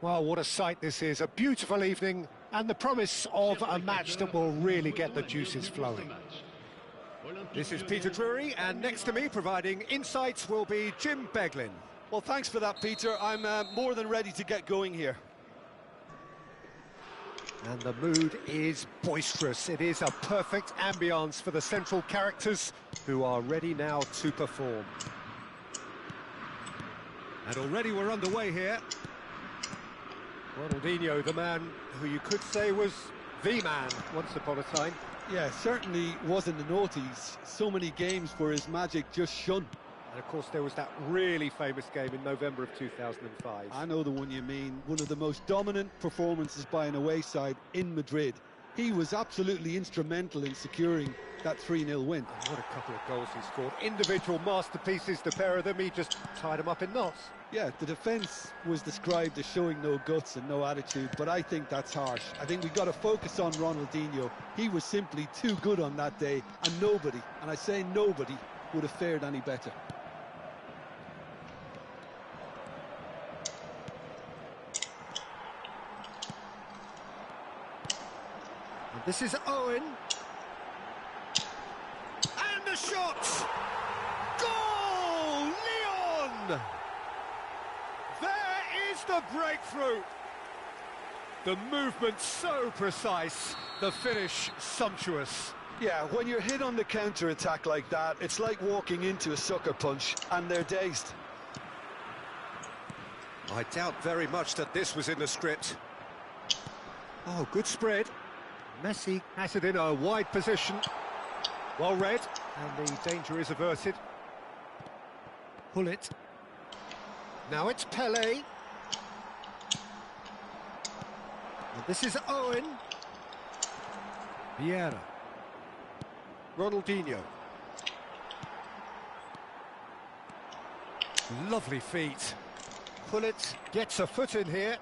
Well, what a sight this is. A beautiful evening and the promise of a match that will really get the juices flowing. This is Peter Drury, and next to me providing insights will be Jim Beglin. Well, thanks for that, Peter. I'm more than ready to get going here. And the mood is boisterous. It is a perfect ambience for the central characters who are ready now to perform. And already we're underway here. Ronaldinho, the man who you could say was the man once upon a time. Yeah, certainly wasn't the noughties. So many games where his magic just shone. And of course there was that really famous game in November of 2005. I know the one you mean. One of the most dominant performances by an away side in Madrid. He was absolutely instrumental in securing that 3-0 win. And what a couple of goals he scored. Individual masterpieces, the pair of them. He just tied them up in knots. Yeah, the defence was described as showing no guts and no attitude, but I think that's harsh. I think we've got to focus on Ronaldinho. He was simply too good on that day, and nobody, and I say nobody, would have fared any better. And this is Owen. And the shot! Goal! Leon! There is the breakthrough. The movement so precise, the finish sumptuous. Yeah, when you're hit on the counter-attack like that, it's like walking into a sucker punch, and they're dazed. I doubt very much that this was in the script. Oh, good spread. Messi has it in a wide position. Well read, and the danger is averted. Pull it. Now it's Pele. And this is Owen. Vieira. Ronaldinho. Lovely feet. Pullet gets a foot in here.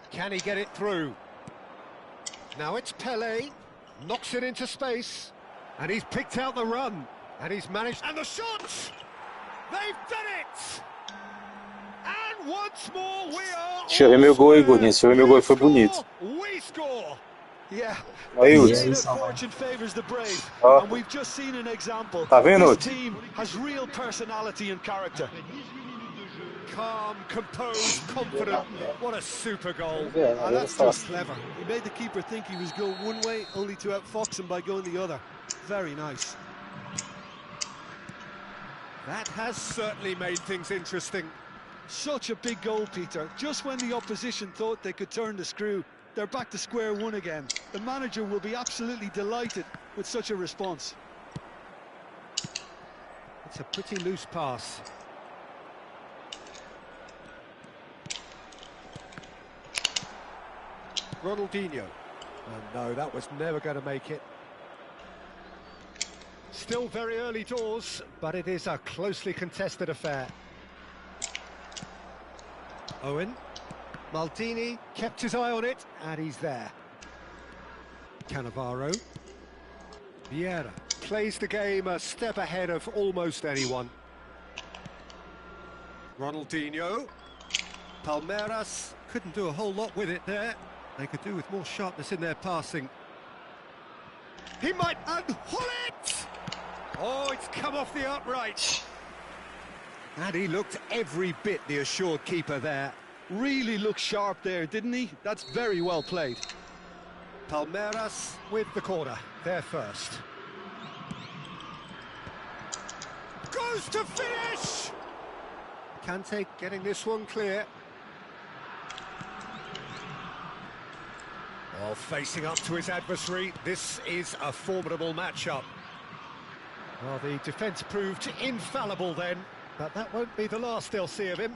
Can he get it through? Now it's Pele. Knocks it into space. And he's picked out the run. And he's managed... And the shot! They've done it! And once more we are... Deixa eu ver meu gol aí, Gordinho. Deixa eu ver meu gol, foi bonito. We score! Yeah. Aí, Fortune favors the brave, and we've just seen an example. Tá vendo? This team has real personality and character. Calm, composed, confident. What a super goal. And that's just clever. He made the keeper think he was going one way, only to outfox him by going the other. Very nice. That has certainly made things interesting. Such a big goal, Peter. Just when the opposition thought they could turn the screw, they're back to square one again. The manager will be absolutely delighted with such a response. It's a pretty loose pass. Ronaldinho. Oh no, that was never going to make it. Still very early doors, but it is a closely contested affair. Owen. Maldini kept his eye on it, and he's there. Cannavaro. Vieira plays the game a step ahead of almost anyone. Ronaldinho. Palmeiras couldn't do a whole lot with it there. They could do with more sharpness in their passing. He might unhook it! Oh, it's come off the upright. And he looked every bit the assured keeper there. Really looked sharp there, didn't he? That's very well played. Palmeiras with the corner, there first. Goes to finish! Kante getting this one clear. Well, facing up to his adversary, this is a formidable matchup. Well, the defence proved infallible then, but that won't be the last they'll see of him.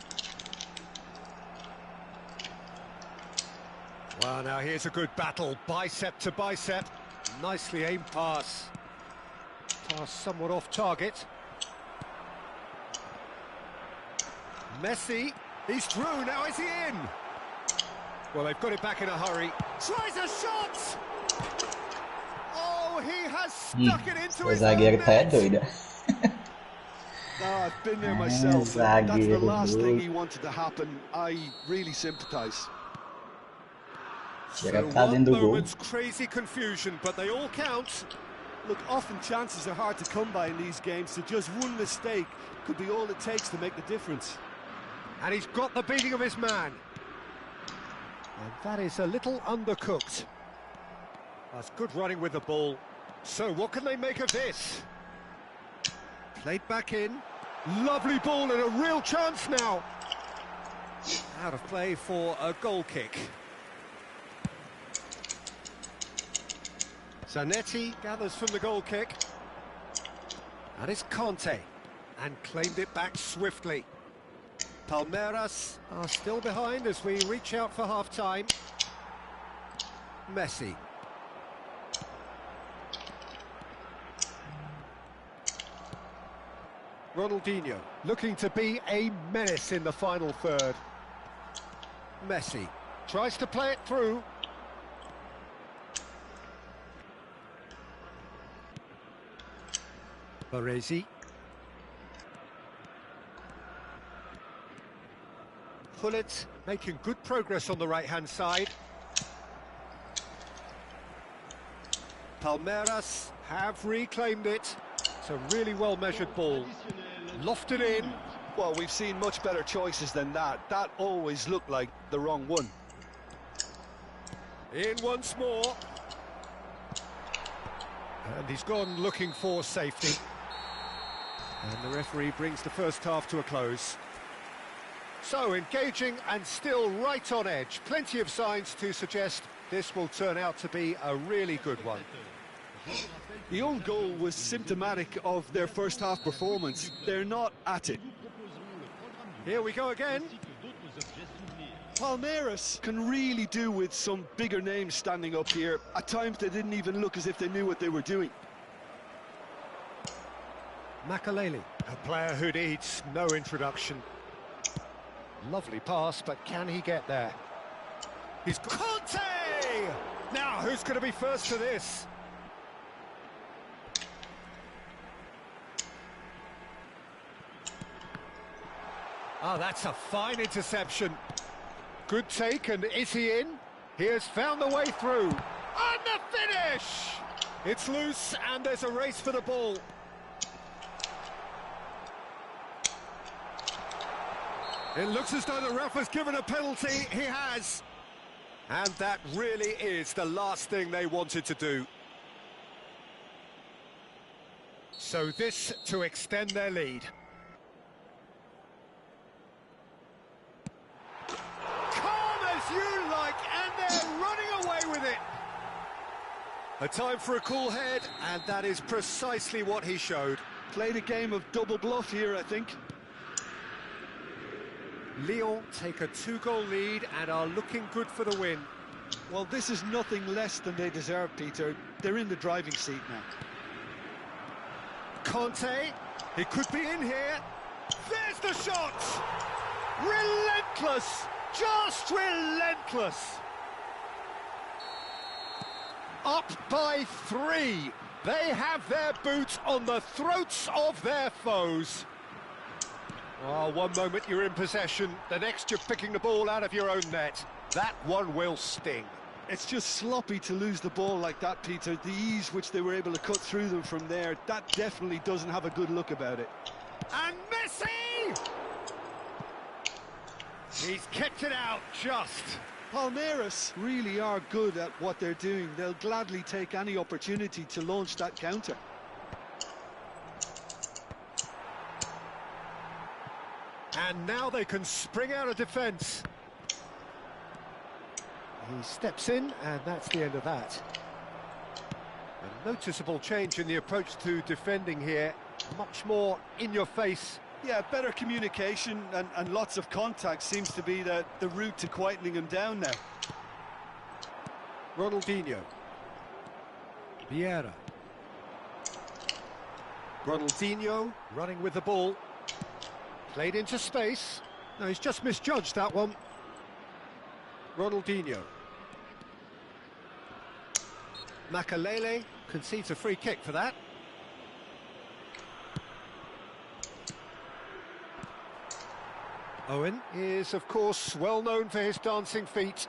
Well, now here's a good battle, bicep to bicep. Nicely aimed pass. Pass somewhat off target. Messi, he's through, now is he in? Well, they've got it back in a hurry. Tries a shot! Oh, he has stuck it into his own net. I've been there myself. That's the last thing he wanted to happen. I really sympathise. So one moment's crazy confusion, but they all count. Look, often chances are hard to come by in these games, so just one mistake could be all it takes to make the difference. And he's got the beating of his man. And that is a little undercooked. That's good running with the ball. So what can they make of this? Played back in. Lovely ball and a real chance now. Out of play for a goal kick. Zanetti gathers from the goal kick. That is Conte. And claimed it back swiftly. Palmeiras are still behind as we reach out for half-time. Messi. Ronaldinho looking to be a menace in the final third. Messi tries to play it through. Baresi. Pullet making good progress on the right-hand side. Palmeiras have reclaimed it. It's a really well-measured ball. Lofted in. Well, we've seen much better choices than that. That always looked like the wrong one. In once more. And he's gone looking for safety. And the referee brings the first half to a close. So, engaging and still right on edge. Plenty of signs to suggest this will turn out to be a really good one. The own goal was symptomatic of their first half performance. They're not at it. Here we go again. Palmeiras can really do with some bigger names standing up here. At times they didn't even look as if they knew what they were doing. Makaleli, a player who needs no introduction. Lovely pass, but can he get there? He's Conte! Now, who's going to be first to this? Oh, that's a fine interception. Good take, and is he in? He has found the way through. And the finish! It's loose, and there's a race for the ball. It looks as though the ref has given a penalty. He has. And that really is the last thing they wanted to do. So this to extend their lead. Calm as you like, and they're running away with it. A time for a cool head, and that is precisely what he showed. Played a game of double bluff here, I think. Lyon take a 2-goal lead and are looking good for the win. Well, this is nothing less than they deserve, Peter. They're in the driving seat now. Conte, he could be in here. There's the shot! Relentless! Just relentless! Up by 3. They have their boot on the throats of their foes. Oh, one moment you're in possession, the next you're picking the ball out of your own net. That one will sting. It's just sloppy to lose the ball like that, Peter. The ease which they were able to cut through them from there, that definitely doesn't have a good look about it. And Messi! He's kept it out just. Palmeiras really are good at what they're doing. They'll gladly take any opportunity to launch that counter. And now they can spring out of defence. He steps in, and that's the end of that. A noticeable change in the approach to defending here. Much more in your face. Yeah, better communication and lots of contact seems to be the route to quietening him down now. Ronaldinho. Vieira. Ronaldinho running with the ball. Played into space. No, he's just misjudged that one. Ronaldinho. Makaleli concedes a free kick for that. Owen is, of course, well known for his dancing feet.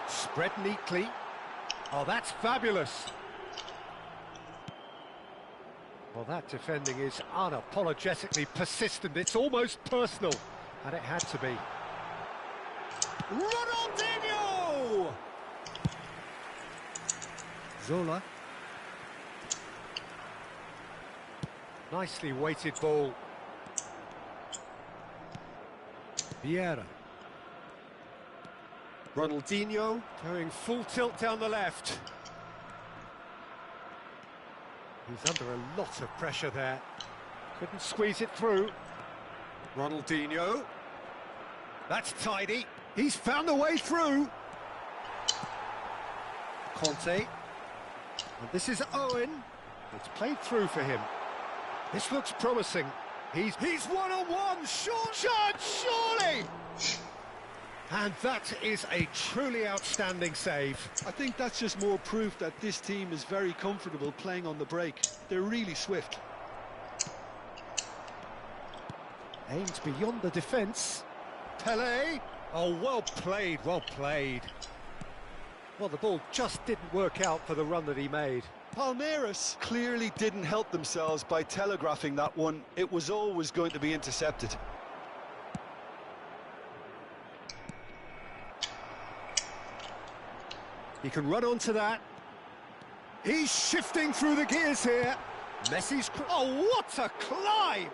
Spread neatly. Oh, that's fabulous. Well, that defending is unapologetically persistent. It's almost personal, and it had to be. Ronaldinho! Zola. Nicely weighted ball. Vieira. Ronaldinho going full tilt down the left. He's under a lot of pressure there. Couldn't squeeze it through. Ronaldinho. That's tidy. He's found a way through. Conte. And this is Owen. It's played through for him. This looks promising. He's one-on-one. Surely! And that is a truly outstanding save. I think that's just more proof that this team is very comfortable playing on the break. They're really swift. Aimed beyond the defence. Pelé. Oh, well played, well played. Well, the ball just didn't work out for the run that he made. Palmeiras clearly didn't help themselves by telegraphing that one. It was always going to be intercepted. He can run onto that. He's shifting through the gears here. Messi's... Oh, what a climb!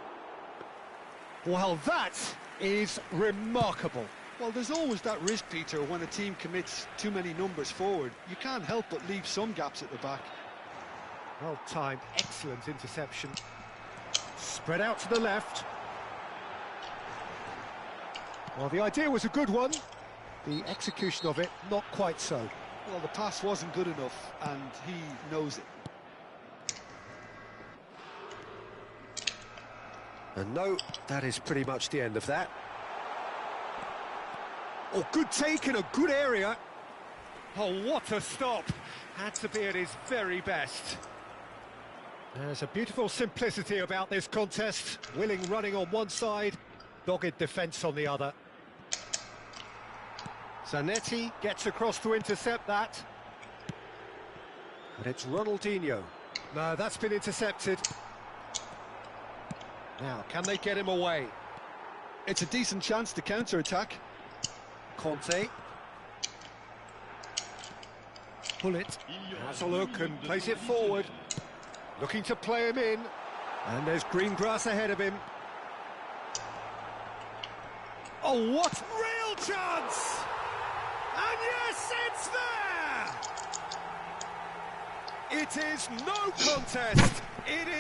Well, that is remarkable. Well, there's always that risk, Peter, when a team commits too many numbers forward. You can't help but leave some gaps at the back. Well timed, excellent interception. Spread out to the left. Well, the idea was a good one. The execution of it, not quite so. Well, the pass wasn't good enough, and he knows it. And no, that is pretty much the end of that. Oh, good take in a good area. Oh, what a stop. Had to be at his very best. There's a beautiful simplicity about this contest. Willing running on one side, dogged defence on the other. Zanetti gets across to intercept that. And it's Ronaldinho. No, that's been intercepted. Now, can they get him away? It's a decent chance to counter-attack. Conte. Pull it. Has a look and plays it forward. Looking to play him in. And there's green grass ahead of him. Oh, what real chance! And yes, it's there! It is no contest. It is